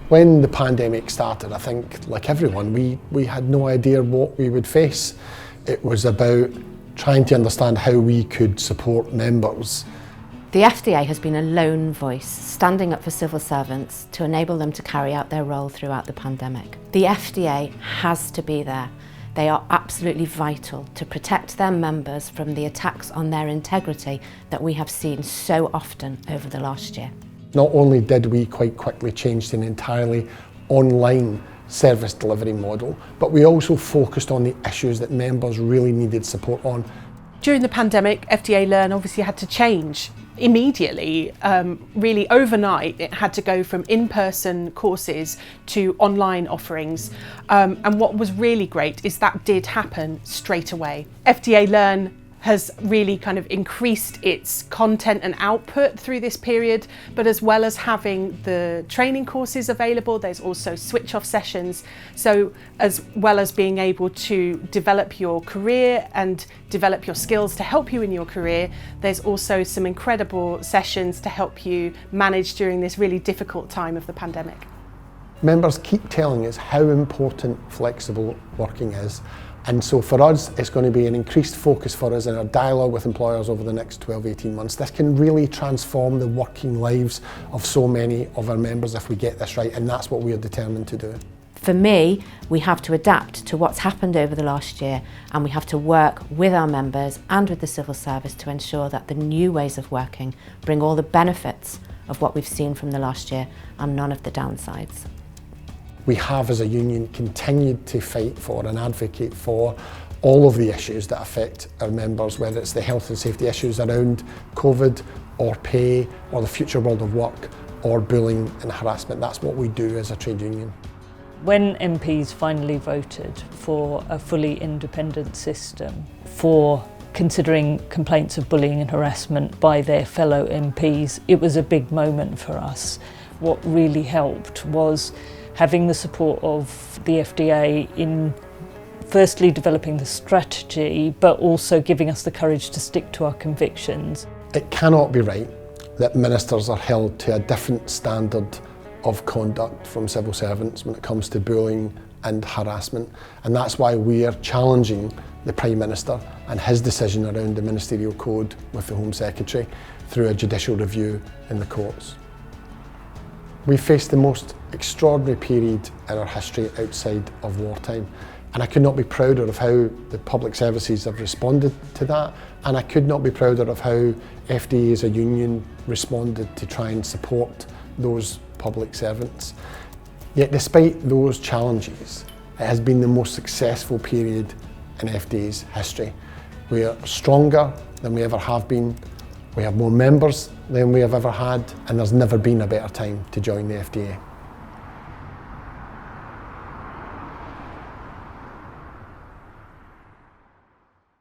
When the pandemic started, I think, like everyone, we had no idea what we would face. It was about trying to understand how we could support members. The FDA has been a lone voice, standing up for civil servants to enable them to carry out their role throughout the pandemic. The FDA has to be there. They are absolutely vital to protect their members from the attacks on their integrity that we have seen so often over the last year. Not only did we quite quickly change to an entirely online service delivery model, but we also focused on the issues that members really needed support on. During the pandemic, FDA Learn obviously had to change immediately. Really overnight, it had to go from in-person courses to online offerings. And what was really great is that did happen straight away. FDA Learn has really kind of increased its content and output through this period, but as well as having the training courses available, there's also switch-off sessions. So as well as being able to develop your career and develop your skills to help you in your career, there's also some incredible sessions to help you manage during this really difficult time of the pandemic. Members keep telling us how important flexible working is. And so for us, it's going to be an increased focus for us in our dialogue with employers over the next 12-18 months. This can really transform the working lives of so many of our members if we get this right, and that's what we are determined to do. For me, we have to adapt to what's happened over the last year, and we have to work with our members and with the civil service to ensure that the new ways of working bring all the benefits of what we've seen from the last year and none of the downsides. We have, as a union, continued to fight for and advocate for all of the issues that affect our members, whether it's the health and safety issues around COVID or pay or the future world of work or bullying and harassment. That's what we do as a trade union. When MPs finally voted for a fully independent system for considering complaints of bullying and harassment by their fellow MPs, it was a big moment for us. What really helped was having the support of the FDA in firstly developing the strategy, but also giving us the courage to stick to our convictions. It cannot be right that ministers are held to a different standard of conduct from civil servants when it comes to bullying and harassment. And that's why we are challenging the Prime Minister and his decision around the ministerial code with the Home Secretary through a judicial review in the courts. We faced the most extraordinary period in our history outside of wartime, and I could not be prouder of how the public services have responded to that, and I could not be prouder of how FDA as a union responded to try and support those public servants. Yet despite those challenges, it has been the most successful period in FDA's history. We are stronger than we ever have been. We have more members than we have ever had, and there's never been a better time to join the FDA.